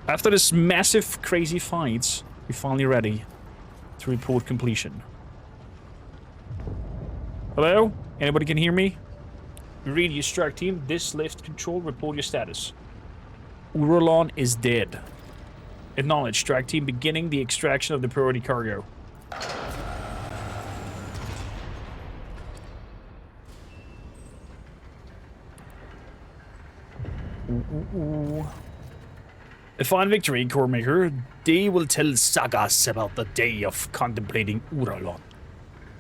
After this massive, crazy fight, we're finally ready to report completion. Hello? Anybody can hear me? Read your strike team. This lift control. Report your status. Uralon is dead. Acknowledge. Strike team beginning the extraction of the priority cargo. A fine victory, Coremaker. They will tell sagas about the day of contemplating Uralon.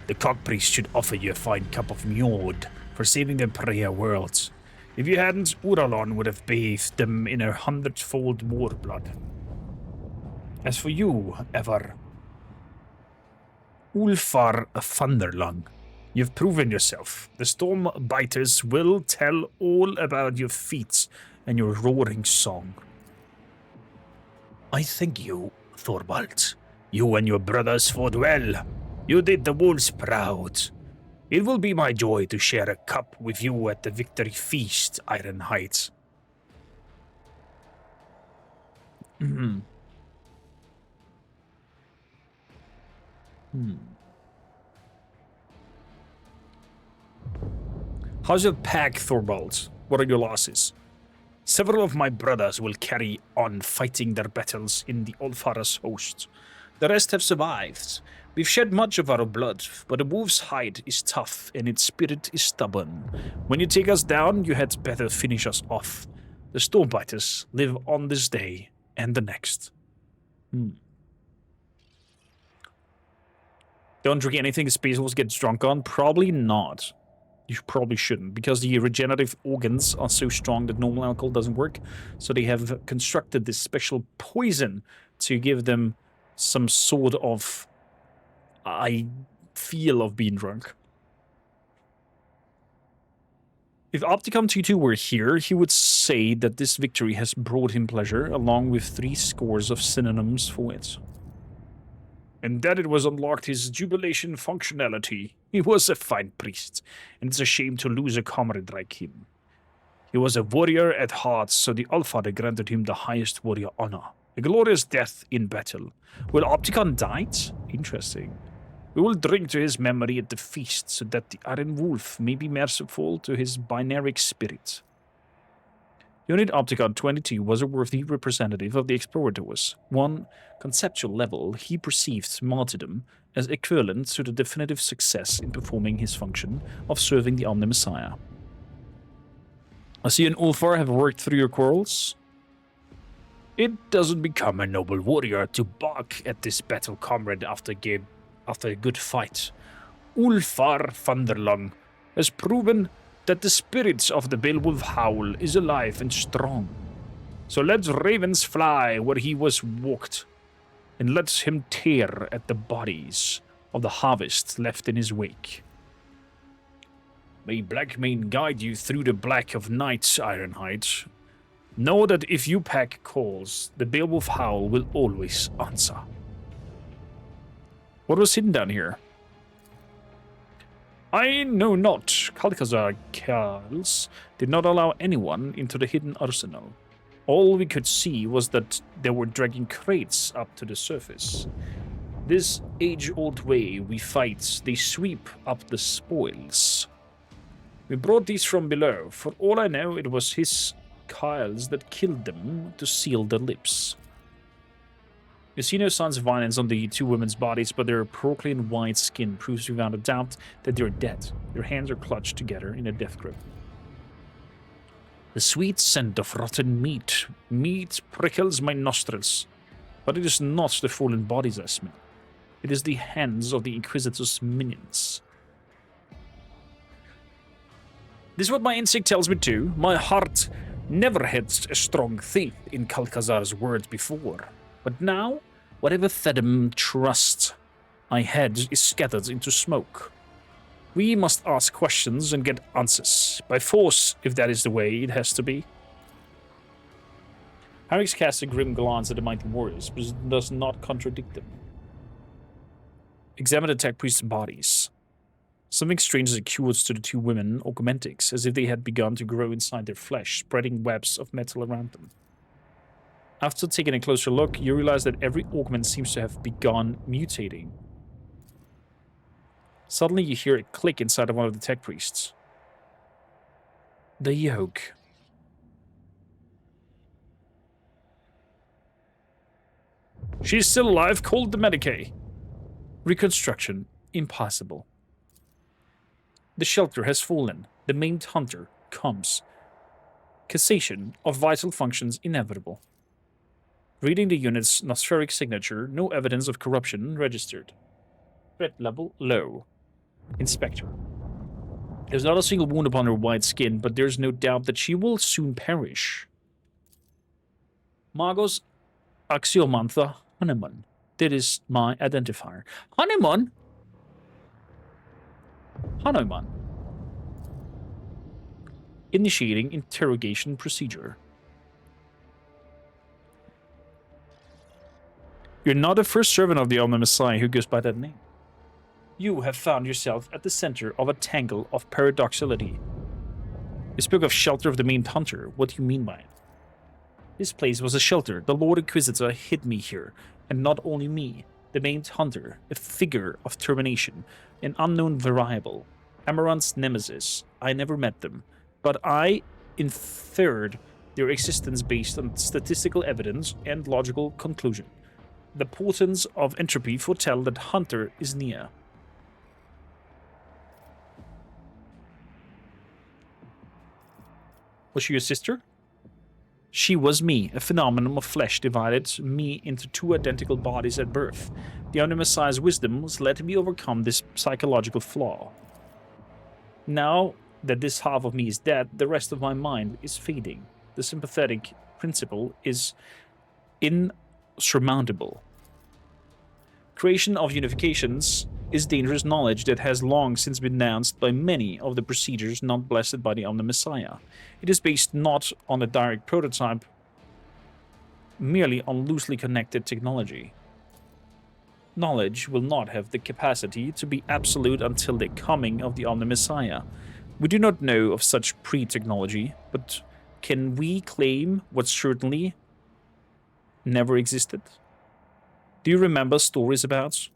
The cockpriest should offer you a fine cup of mead for saving the Prayer worlds. If you hadn't, Uralon would have bathed them in 100-fold more blood. As for you, Ever, Ulfar Thunderlung, you've proven yourself. The Storm Biters will tell all about your feats and your roaring song. I thank you, Thorvald. You and your brothers fought well. You did the wolves proud. It will be my joy to share a cup with you at the victory feast, Iron Heights. How's your pack, Thorvald? What are your losses? Several of my brothers will carry on fighting their battles in the Ulfar's host. The rest have survived. We've shed much of our blood, but a wolf's hide is tough and its spirit is stubborn. When you take us down, you had better finish us off. The Stormbiters live on this day and the next. Don't drink anything Space Wolves get drunk on? Probably not. You probably shouldn't, because the regenerative organs are so strong that normal alcohol doesn't work. So they have constructed this special poison to give them some sort of feel of being drunk. If Opticon 22 were here, he would say that this victory has brought him pleasure, along with 3 scores of synonyms for it. And that it was unlocked his jubilation functionality. He was a fine priest, and it's a shame to lose a comrade like him. He was a warrior at heart, so the Allfather granted him the highest warrior honor, a glorious death in battle. Will Opticon died? Interesting. We will drink to his memory at the feast, so that the Iron Wolf may be merciful to his binaric spirit. Unit Opticon 22 was a worthy representative of the Explorators. On conceptual level, he perceived martyrdom as equivalent to the definitive success in performing his function of serving the Omni Messiah. I see an Ulfar have worked through your quarrels. It doesn't become a noble warrior to balk at this battle comrade after a good fight. Ulfar Thunderlung has proven that the spirit of the Beowulf Howl is alive and strong. So let ravens fly where he was walked, and let him tear at the bodies of the harvest left in his wake. May Blackmane guide you through the black of night, Ironhide. Know that if you pack calls, the Beowulf Howl will always answer. What was hidden down here? I know not. Kalkazar Karls did not allow anyone into the hidden arsenal. All we could see was that they were dragging crates up to the surface. This age-old way we fight, they sweep up the spoils. We brought these from below. For all I know, it was his Kyles that killed them to seal their lips. You see no signs of violence on the 2 women's bodies, but their porcelain white skin proves without a doubt that they're dead. Their hands are clutched together in a death grip. The sweet scent of rotten meat prickles my nostrils, but it is not the fallen bodies I smell. It is the hands of the Inquisitor's minions. This is what my instinct tells me too. My heart never had a strong faith in Kalkazar's words before. But now, whatever Thedem trust I had is scattered into smoke. We must ask questions and get answers. By force, if that is the way it has to be. Harix casts a grim glance at the mighty warriors, but does not contradict them. Examine the tech priest's bodies. Something strange is acute to the 2 women, augmentics, as if they had begun to grow inside their flesh, spreading webs of metal around them. After taking a closer look, you realize that every augment seems to have begun mutating. Suddenly you hear a click inside of one of the tech priests. The yoke. She's still alive, called the Medicae. Reconstruction, impossible. The shelter has fallen. The maimed hunter comes. Cessation of vital functions inevitable. Reading the unit's nospheric signature, no evidence of corruption registered. Threat level low. Inspector. There's not a single wound upon her white skin, but there's no doubt that she will soon perish. Magos Axiomantha Hanuman. That is my identifier. Hanuman? Hanuman. Initiating interrogation procedure. You're not the first servant of the Omni-Messiah who goes by that name. You have found yourself at the center of a tangle of paradoxality. You spoke of shelter of the maimed hunter. What do you mean by it? This place was a shelter. The Lord Inquisitor hid me here, and not only me. The maimed hunter, a figure of termination, an unknown variable, Amaranth's nemesis. I never met them, but I inferred their existence based on statistical evidence and logical conclusion. The portents of entropy foretell that Hunter is near. Was she your sister? She was me, a phenomenon of flesh divided me into two identical bodies at birth. The Omni-Messiah's wisdom was letting me overcome this psychological flaw. Now that this half of me is dead, the rest of my mind is fading. The sympathetic principle is insurmountable. Creation of unifications is dangerous knowledge that has long since been denounced by many of the procedures not blessed by the Omni-Messiah. It is based not on a direct prototype, merely on loosely connected technology. Knowledge will not have the capacity to be absolute until the coming of the Omni-Messiah. We do not know of such pre-technology, but can we claim what certainly never existed? Do you remember stories about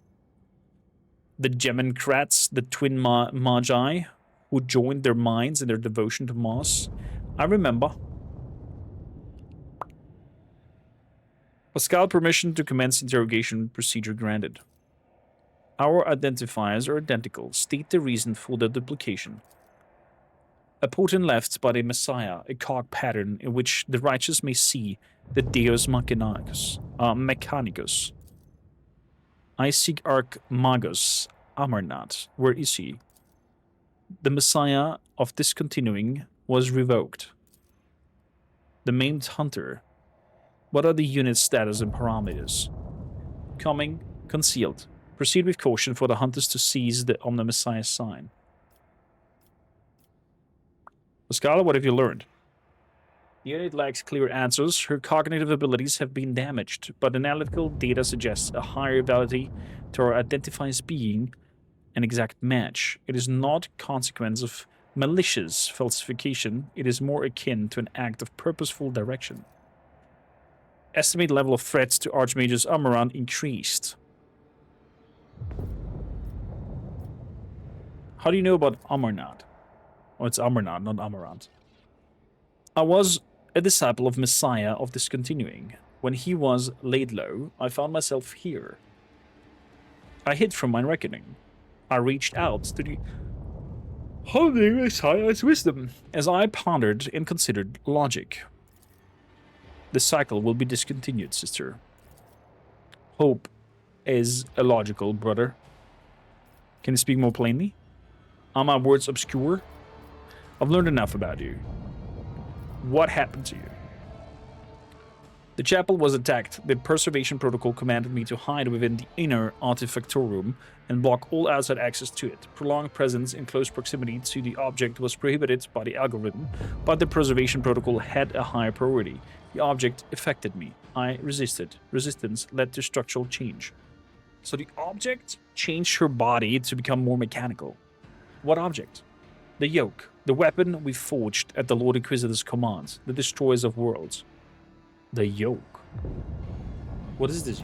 the Geminkrats, the twin Magi, who joined their minds in their devotion to Mars? I remember. Pascal, permission to commence interrogation procedure granted. Our identifiers are identical. State the reason for the duplication. A portent left by the Messiah, a cog pattern in which the righteous may see the Deus Mechanicus. I seek Archmagos Amarnath. Where is he? The Messiah of discontinuing was revoked. The maimed hunter. What are the unit's status and parameters? Coming, concealed. Proceed with caution for the hunters to seize the Omni-Messiah sign. Pascal, what have you learned? The unit lacks clear answers. Her cognitive abilities have been damaged, but analytical data suggests a higher validity to our identifier's being an exact match. It is not consequence of malicious falsification. It is more akin to an act of purposeful direction. Estimate level of threats to Archmagus Amaranth increased. How do you know about Amarnath? Oh, it's Amarnath, not Amaranth. I was a disciple of Messiah of Discontinuing. When he was laid low, I found myself here. I hid from my reckoning. I reached out to the Holy Messiah's wisdom as I pondered and considered logic. The cycle will be discontinued, sister. Hope is illogical, brother. Can you speak more plainly? Are my words obscure? I've learned enough about you. What happened to you? The chapel was attacked. The preservation protocol commanded me to hide within the inner artifactorum and block all outside access to it. Prolonged presence in close proximity to the object was prohibited by the algorithm, but the preservation protocol had a higher priority. The object affected me. I resisted. Resistance led to structural change. So the object changed her body to become more mechanical. What object? The yoke. The weapon we forged at the Lord Inquisitor's command. The destroyers of worlds. The yoke. What is this?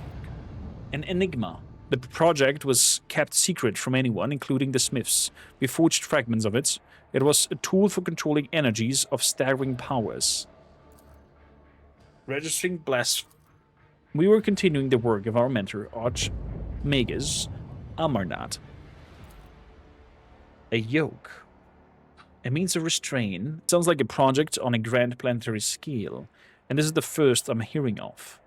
An enigma. The project was kept secret from anyone, including the Smiths. We forged fragments of it. It was a tool for controlling energies of staggering powers. Registering blasphemy. We were continuing the work of our mentor, Archmagus Amarnat. A yoke. A means of restraint. It sounds like a project on a grand planetary scale, and this is the first I'm hearing of.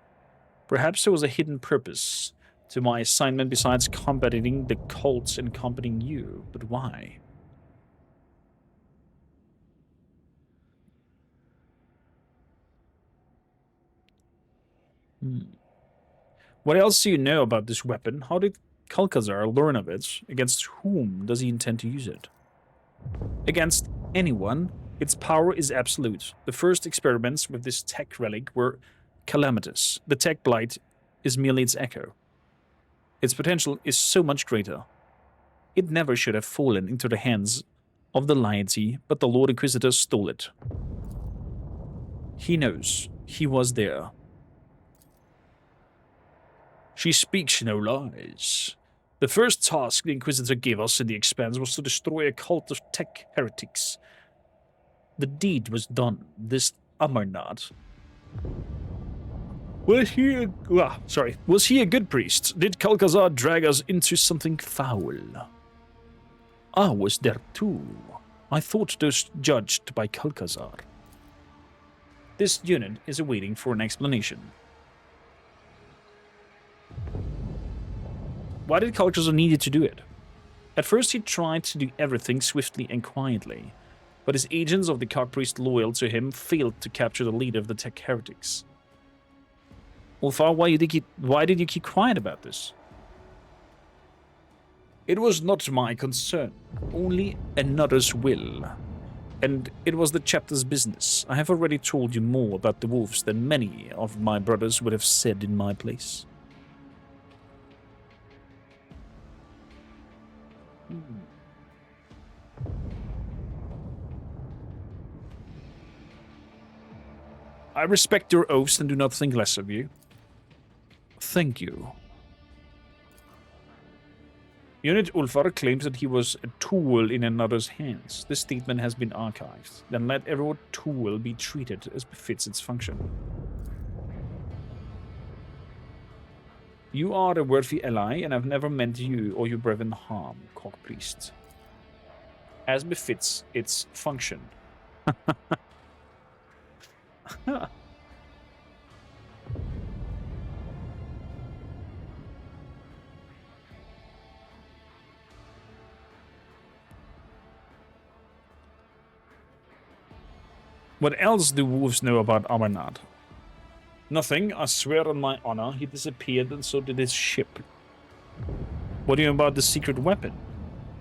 Perhaps there was a hidden purpose to my assignment besides combating the cults and accompanying you, but why? What else do you know about this weapon? How did Kalkazar learn of it? Against whom does he intend to use it? Against anyone. Its power is absolute. The first experiments with this tech relic were calamitous. The tech blight is merely its echo. Its potential is so much greater. It never should have fallen into the hands of the laity, but the Lord Inquisitor stole it. He knows. He was there. She speaks no lies. The first task the Inquisitor gave us in the Expanse was to destroy a cult of tech heretics. The deed was done. This Amarnat. Was he a good priest? Did Kalkazar drag us into something foul? I was there too. I thought those judged by Kalkazar. This unit is awaiting for an explanation. Why did Kalkazar need to do it? At first he tried to do everything swiftly and quietly, but his agents of the cockpriest loyal to him failed to capture the leader of the tech heretics. Ulfar, why did you keep quiet about this? It was not my concern, only another's will. And it was the chapter's business. I have already told you more about the wolves than many of my brothers would have said in my place. I respect your oaths and do not think less of you. Thank you. Unit Ulfar claims that he was a tool in another's hands. This statement has been archived. Then let every tool be treated as befits its function. You are a worthy ally, and I've never meant you or your brethren harm, Cock Priest. As befits its function. What else do wolves know about Amarnat? Nothing, I swear on my honor. He disappeared and so did his ship. What do you know about the secret weapon?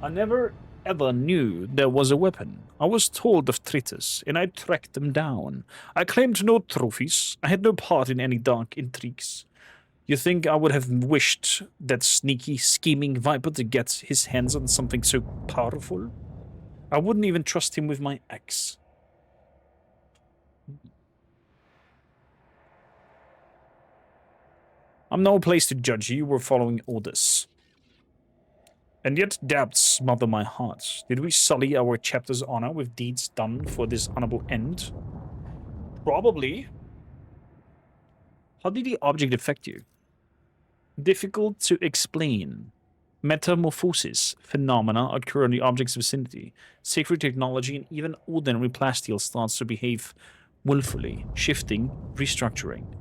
I never ever knew there was a weapon. I was told of traitors, and I tracked them down. I claimed no trophies. I had no part in any dark intrigues. You think I would have wished that sneaky, scheming viper to get his hands on something so powerful? I wouldn't even trust him with my axe. I'm no place to judge you. We're following orders. And yet doubts smother my heart. Did we sully our chapter's honor with deeds done for this honorable end? Probably. How did the object affect you? Difficult to explain. Metamorphosis phenomena occur in the object's vicinity. Sacred technology and even ordinary plasteel starts to behave willfully, shifting, restructuring.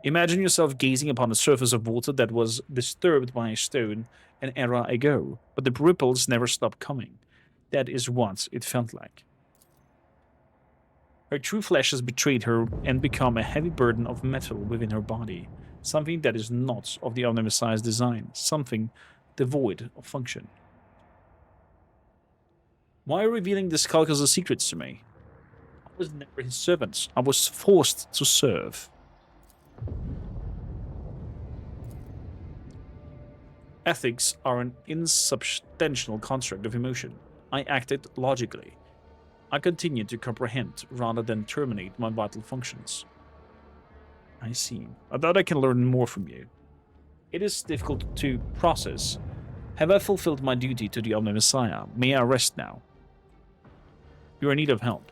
Imagine yourself gazing upon a surface of water that was disturbed by a stone an era ago, but the ripples never stopped coming. That is what it felt like. Her true flesh has betrayed her and become a heavy burden of metal within her body, something that is not of the Omni-Messiah's design, something devoid of function. Why are you revealing this Kalkazar secrets to me? I was never his servant. I was forced to serve. Ethics are an insubstantial construct of emotion. I acted logically. I continued to comprehend rather than terminate my vital functions. I see. I thought I can learn more from you. It is difficult to process. Have I fulfilled my duty to the Omni Messiah? May I rest now? You are in need of help.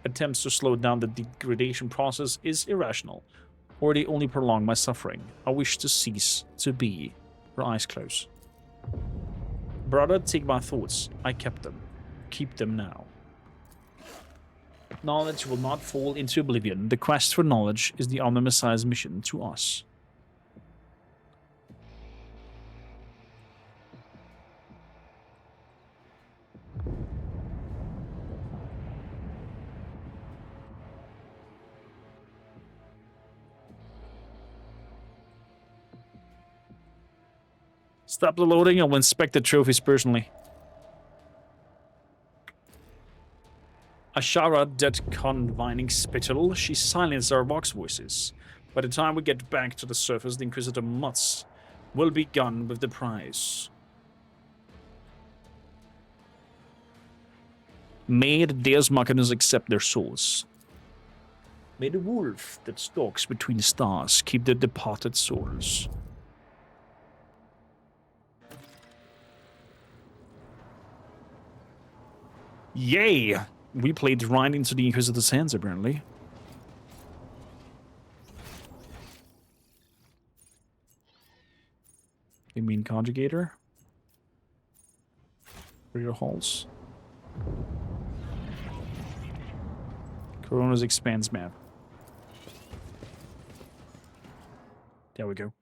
Attempts to slow down the degradation process is irrational, or they only prolong my suffering. I wish to cease to be. Her eyes close. Brother, take my thoughts. I kept them. Keep them now. Knowledge will not fall into oblivion. The quest for knowledge is the Omni Messiah's mission to us. Stop the loading. I will inspect the trophies personally. Ashara, that convining spittle, she silenced our vox voices. By the time we get back to the surface, the Inquisitor Mutz will be gone with the prize. May the Deus Machinas accept their souls. May the wolf that stalks between the stars keep their departed souls. Yay! We played right into the Inquisitor's hands, apparently. You mean conjugator? For your halls. Corona's expanse map. There we go.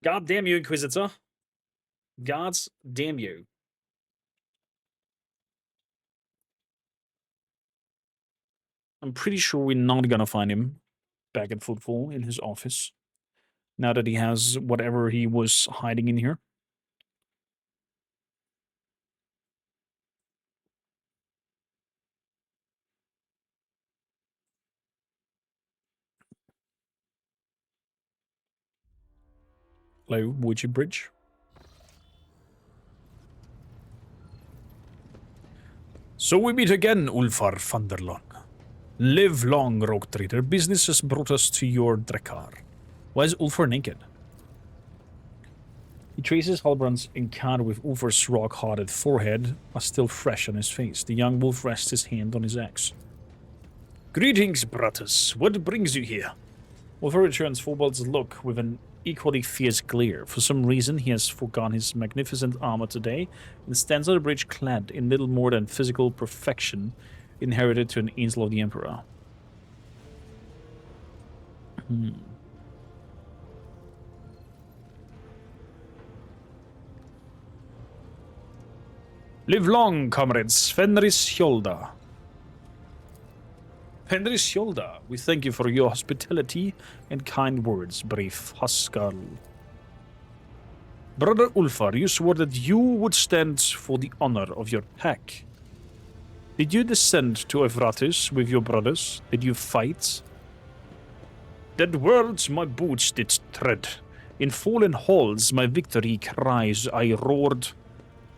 God damn you, Inquisitor. Gods damn you. I'm pretty sure we're not gonna find him back at Footfall in his office. Now that he has whatever he was hiding in here. Hello, Ouija Bridge. So we meet again, Ulfar Thunderlong. Live long, Rogue Trader. Business has brought us to your Drakkar. Why is Ulfar naked? He traces Halbrand's encounter with Ulfar's rock-hearted forehead are still fresh on his face. The young wolf rests his hand on his axe. Greetings, Bratus. What brings you here? Ulfar returns Forbald's look with an equally fierce glare. For some reason, he has forgone his magnificent armor today and stands on the bridge clad in little more than physical perfection inherited to an angel of the Emperor. Live long, comrades. Fenris Hjolda. Fenris Hjolda, we thank you for your hospitality and kind words, brave Huskar. Brother Ulfar, you swore that you would stand for the honor of your pack. Did you descend to Evratus with your brothers? Did you fight? Dead worlds my boots did tread. In fallen halls my victory cries I roared.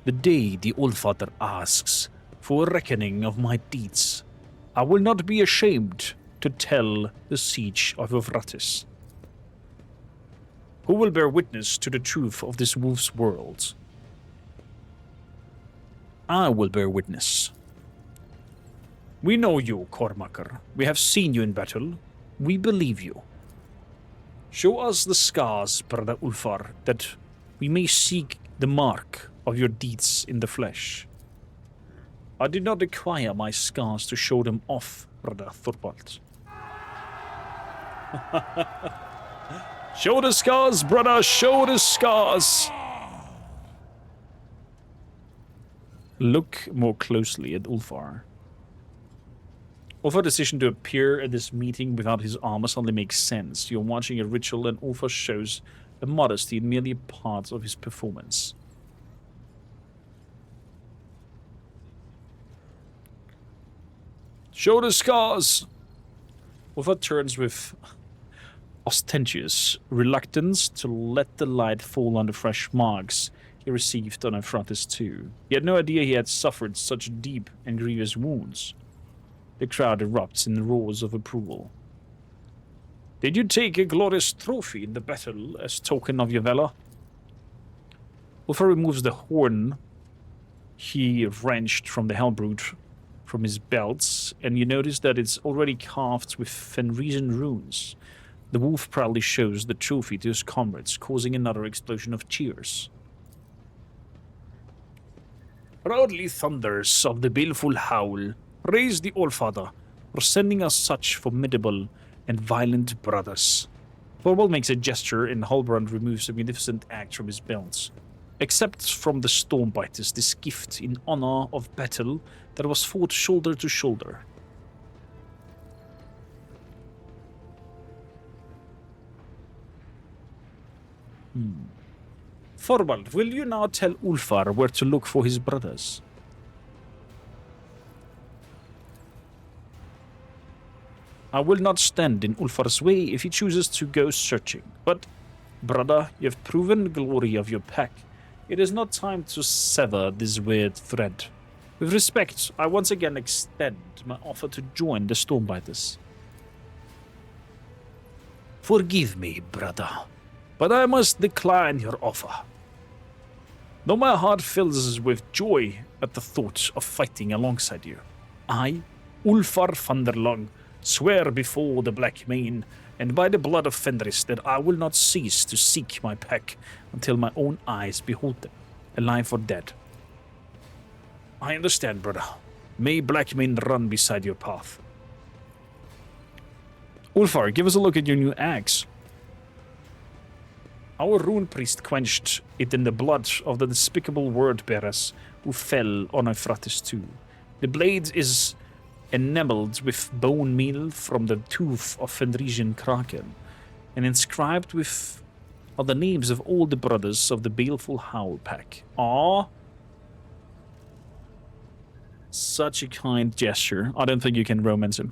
The day the Allfather asks for a reckoning of my deeds, I will not be ashamed to tell the siege of Evratus. Who will bear witness to the truth of this wolf's world? I will bear witness. We know you, Kormakr. We have seen you in battle. We believe you. Show us the scars, Brother Ulfar, that we may seek the mark of your deeds in the flesh. I did not require my scars to show them off, Brother Thorvald. Show the scars, brother, show the scars! Look more closely at Ulfar. Ulfar's decision to appear at this meeting without his armor suddenly makes sense. You're watching a ritual and Ulfar shows a modesty merely a part of his performance. Show the scars! Ulfar turns with ostentatious reluctance to let the light fall on the fresh marks he received on Evratus too. He had no idea he had suffered such deep and grievous wounds. The crowd erupts in roars of approval. Did you take a glorious trophy in the battle as token of your valor? Ulfar removes the horn he wrenched from the Hellbrute from his belts, and you notice that it's already carved with Fenrisian runes. The wolf proudly shows the trophy to his comrades, causing another explosion of cheers. Proudly thunders of the baleful howl, praise the Allfather for sending us such formidable and violent brothers. Thorvald makes a gesture, and Halbrand removes a magnificent axe from his belt. Accept from the Stormbiters this gift in honor of battle that was fought shoulder to shoulder. Thorvald, will you now tell Ulfar where to look for his brothers? I will not stand in Ulfar's way if he chooses to go searching. But, brother, you have proven the glory of your pack. It is not time to sever this weird thread. With respect, I once again extend my offer to join the Stormbiters. Forgive me, brother, but I must decline your offer. Though my heart fills with joy at the thought of fighting alongside you, I, Ulfar Thunderlong, swear before the Black Mane and by the blood of Fenris that I will not cease to seek my pack until my own eyes behold them, alive or dead. I understand, brother. May Black Mane run beside your path. Ulfar, give us a look at your new axe. Our rune priest quenched it in the blood of the despicable word-bearers who fell on Euphrates II. The blade is enameled with bone meal from the tooth of Fenrisian Kraken, and inscribed with are the names of all the brothers of the Baleful Howl pack. Ah, such a kind gesture. I don't think you can romance him.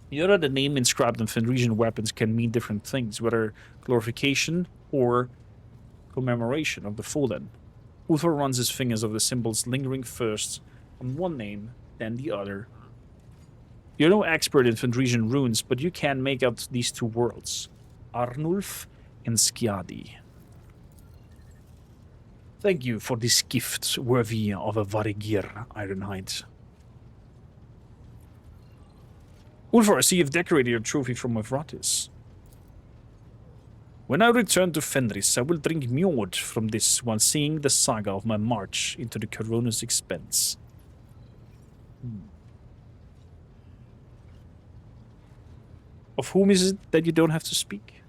You know that the name inscribed on Fenrisian weapons can mean different things, whether glorification or commemoration of the fallen. Ulfar runs his fingers over the symbols, lingering first on one name, then the other. You're no expert in Fenrisian runes, but you can make out these two worlds, Arnulf and Skadi. Thank you for this gift, worthy of a Varigir Ironhide. Ulfar, I see you've decorated your trophy from Euphrates. When I return to Fenris, I will drink Mjord from this while seeing the saga of my march into the Corona's expense. Of whom is it that you don't have to speak?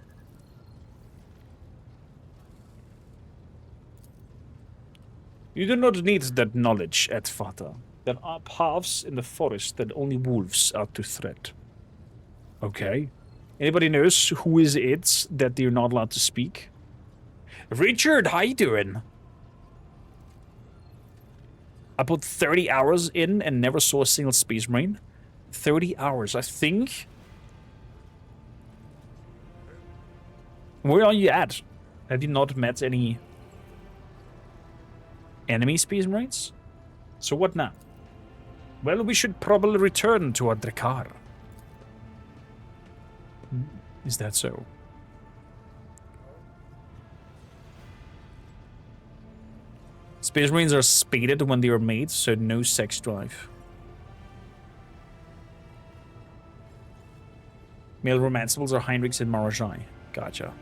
You do not need that knowledge, Edfata. There are paths in the forest that only wolves are to tread. Okay. Anybody knows who is it that they're not allowed to speak? Richard, how you doing? I put 30 hours in and never saw a single Space Marine. 30 hours, I think. Where are you at? Have you not met any enemy Space Marines? So what now? Well, we should probably return to our Drakkar. Is that so? Space Marines are spaded when they are made, so no sex drive. Male romanceables are Heinrichs and Marajai. Gotcha.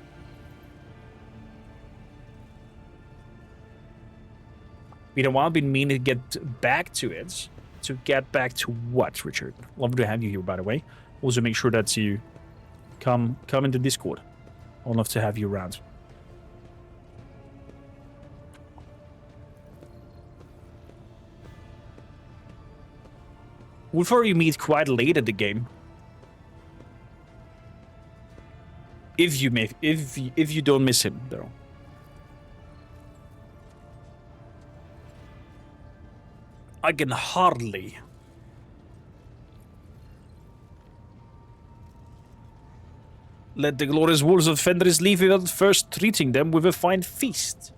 Been a while, been meaning to get back to it. To get back to what, Richard? Love to have you here, by the way. Also, make sure that you come into Discord. I'd love to have you around. Ulfar, you meet quite late at the game. If you don't miss him, though. I can hardly. Let the glorious wolves of Fenris leave without first treating them with a fine feast.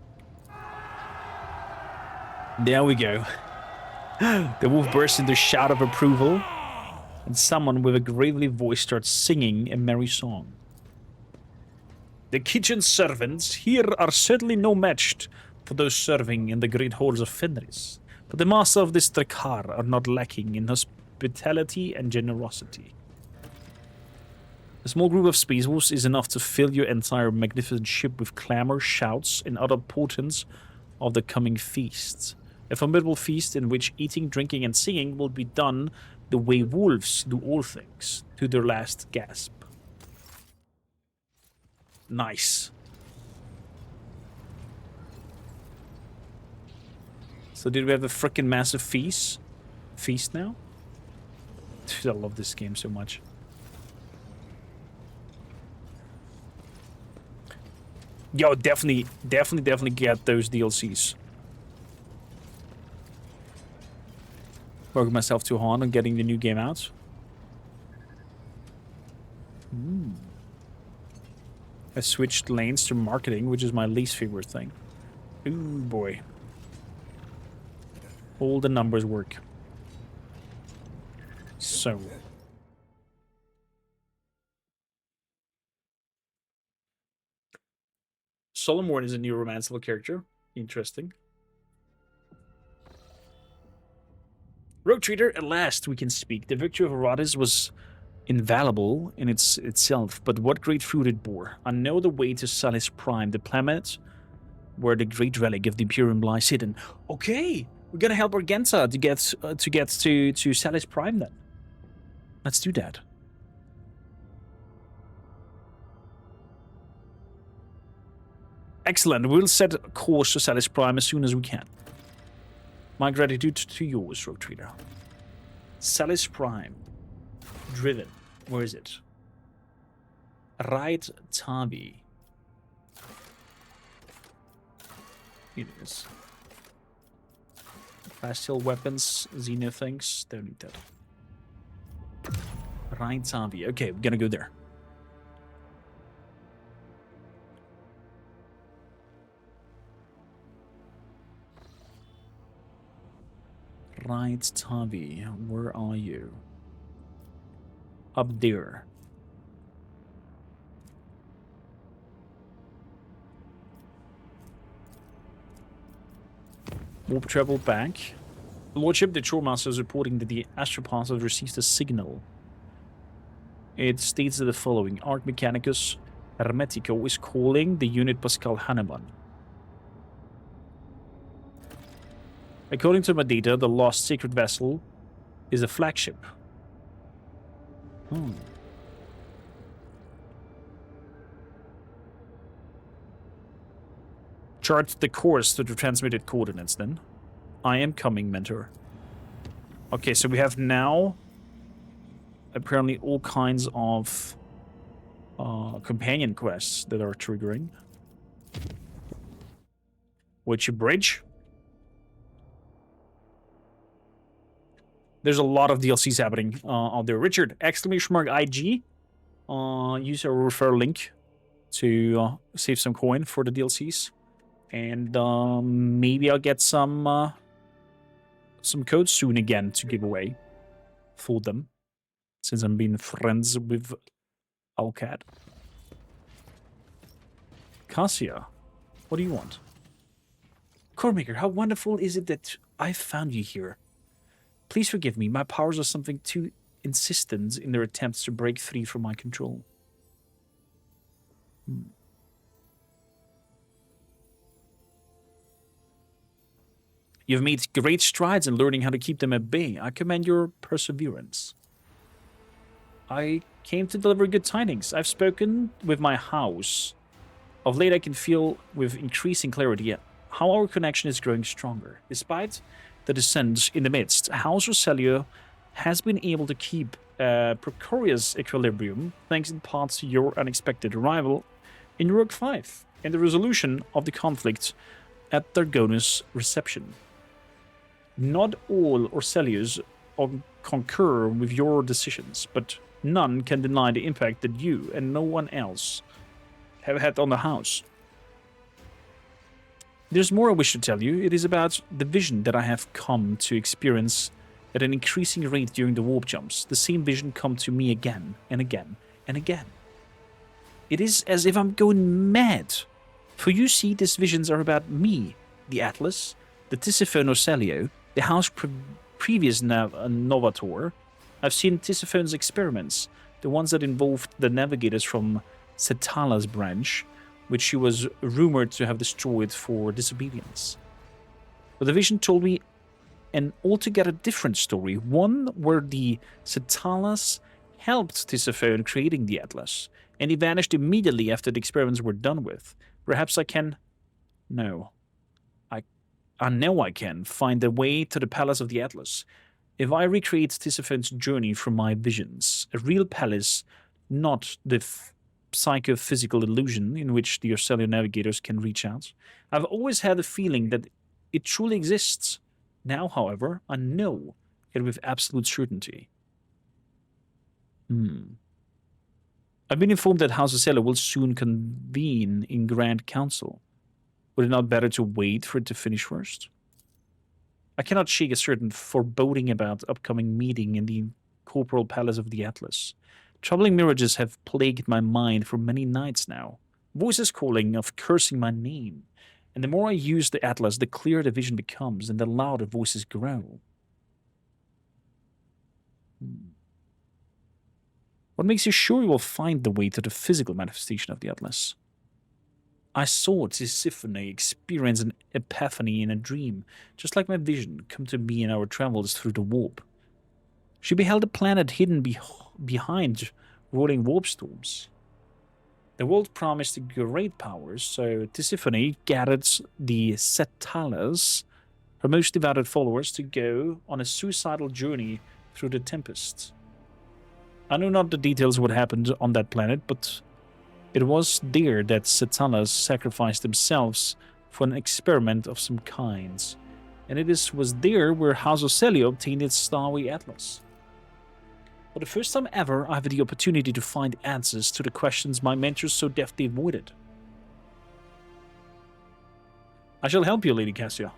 There we go. The wolf bursts into a shout of approval, and someone with a gravelly voice starts singing a merry song. The kitchen servants here are certainly no match for those serving in the great halls of Fenris, but the master of this Drakkar are not lacking in hospitality and generosity. A small group of space wolves is enough to fill your entire magnificent ship with clamor, shouts, and other portents of the coming feasts. A formidable feast in which eating, drinking, and singing will be done the way wolves do all things, to their last gasp. Nice. So did we have a freaking massive feast now? Dude, I love this game so much. Yo, definitely get those DLCs. Working myself too hard on getting the new game out. I switched lanes to marketing, which is my least favorite thing. Ooh, boy. All the numbers work. So. Solomon is a new romanceable character. Interesting. Rogue Trader, at last we can speak. The victory of Herodes was invaluable in itself, but what great fruit it bore. I know the way to Salis Prime, the planet where the great relic of the Imperium lies hidden. Okay, we're gonna help Argenta to get to Salis Prime then. Let's do that. Excellent. We'll set a course to Salis Prime as soon as we can. My gratitude to yours, Rogue Trader. Salis Prime. Driven. Where is it? Right Tavi. It is. Bastille weapons, Xeno things. Don't need that. Right Tavi. Okay, we're gonna go there. Right, Tavi, where are you? Up there. Warp travel back. Lordship, the Chormaster is reporting that the Astropath has received a signal. It states the following. Arc Mechanicus Hermetico is calling the unit Pascal Hahnemann. According to my data, the lost sacred vessel is a flagship. Chart the course to the transmitted coordinates then. I am coming, mentor. Okay, so we have now apparently all kinds of companion quests that are triggering. Which bridge? There's a lot of DLCs happening out there. Richard, !IG. Use our referral link to save some coin for the DLCs. And maybe I'll get some codes soon again to give away for them. Since I'm being friends with Alcat. Cassia, what do you want? Coremaker, how wonderful is it that I found you here? Please forgive me, my powers are something too insistent in their attempts to break free from my control. You've made great strides in learning how to keep them at bay. I commend your perseverance. I came to deliver good tidings. I've spoken with my house. Of late, I can feel with increasing clarity how our connection is growing stronger. Despite the descent in the midst, House Roselio has been able to keep a precarious equilibrium thanks in part to your unexpected arrival in Rogue 5 and the resolution of the conflict at Dargona's reception. Not all Orselios concur with your decisions, but none can deny the impact that you and no one else have had on the house. There's more I wish to tell you. It is about the vision that I have come to experience at an increasing rate during the warp jumps. The same vision come to me again and again and again. It is as if I'm going mad. For you see, these visions are about me, the Atlas, the Tisiphone Orcelio, the house previous Novator. I've seen Tisiphone's experiments, the ones that involved the navigators from Setala's branch, which she was rumored to have destroyed for disobedience. But the vision told me an altogether different story, one where the Setalas helped Tisiphone creating the Atlas, and he vanished immediately after the experiments were done with. Perhaps I can... No. I know I can find the way to the Palace of the Atlas. If I recreate Tisiphone's journey from my visions, a real palace, not the psychophysical illusion in which the Orcelio navigators can reach out. I've always had a feeling that it truly exists. Now, however, I know it with absolute certainty. I've been informed that House Orcelio will soon convene in Grand Council. Would it not better to wait for it to finish first? I cannot shake a certain foreboding about the upcoming meeting in the Corporal Palace of the Atlas. Troubling mirages have plagued my mind for many nights now. Voices calling of cursing my name. And the more I use the Atlas, the clearer the vision becomes, and the louder voices grow. What makes you sure you will find the way to the physical manifestation of the Atlas? I saw Tisiphone experience an epiphany in a dream, just like my vision come to me in our travels through the warp. She beheld a planet hidden behind rolling warp storms. The world promised great powers, so Tisiphone gathered the Setalas, her most devoted followers, to go on a suicidal journey through the tempest. I know not the details of what happened on that planet, but it was there that Setalas sacrificed themselves for an experiment of some kind, and it was there where House Orcelio obtained its Starry Atlas. For the first time ever, I have the opportunity to find answers to the questions my mentors so deftly avoided. I shall help you, Lady Cassia.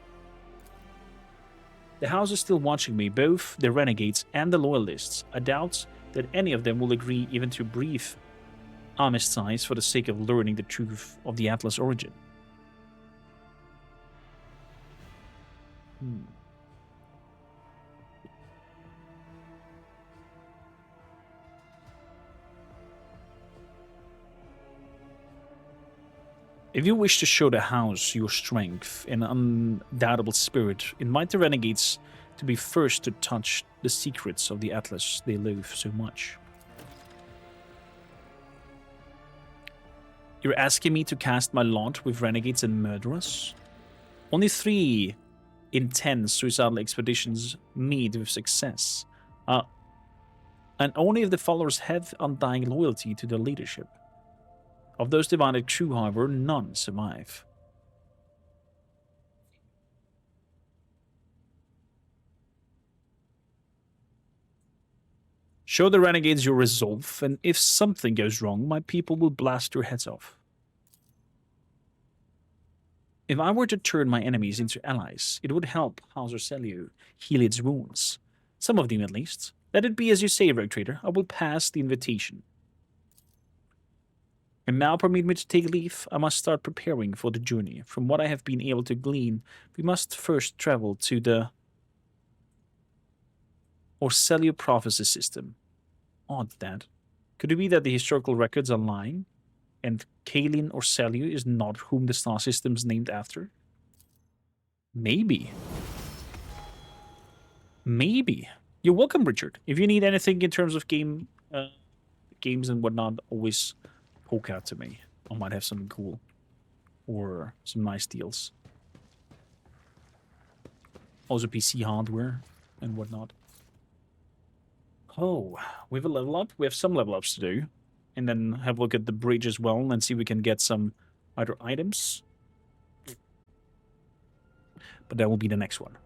The house is still watching me, both the renegades and the loyalists. I doubt that any of them will agree even to brief armistice for the sake of learning the truth of the Atlas origin. If you wish to show the house your strength and undoubtable spirit, invite the renegades to be first to touch the secrets of the Atlas they loathe so much. You're asking me to cast my lot with renegades and murderers? Only 3 in 10 suicidal expeditions meet with success. And only if the followers have undying loyalty to their leadership. Of those divided crew, however, none survive. Show the renegades your resolve, and if something goes wrong, my people will blast your heads off. If I were to turn my enemies into allies, it would help House Orcelio heal its wounds. Some of them, at least. Let it be as you say, Rogue Trader. I will pass the invitation. And now permit me to take leave. I must start preparing for the journey. From what I have been able to glean, we must first travel to the Orcelio prophecy system. Odd that. Could it be that the historical records are lying? And Kalin Orcelio is not whom the star system is named after? Maybe. Maybe. You're welcome, Richard. If you need anything in terms of games and whatnot, always poke out to me. I might have something cool. Or some nice deals. Also PC hardware and whatnot. Oh, we have a level up? We have some level ups to do. And then have a look at the bridge as well and see if we can get some either items. But that will be the next one.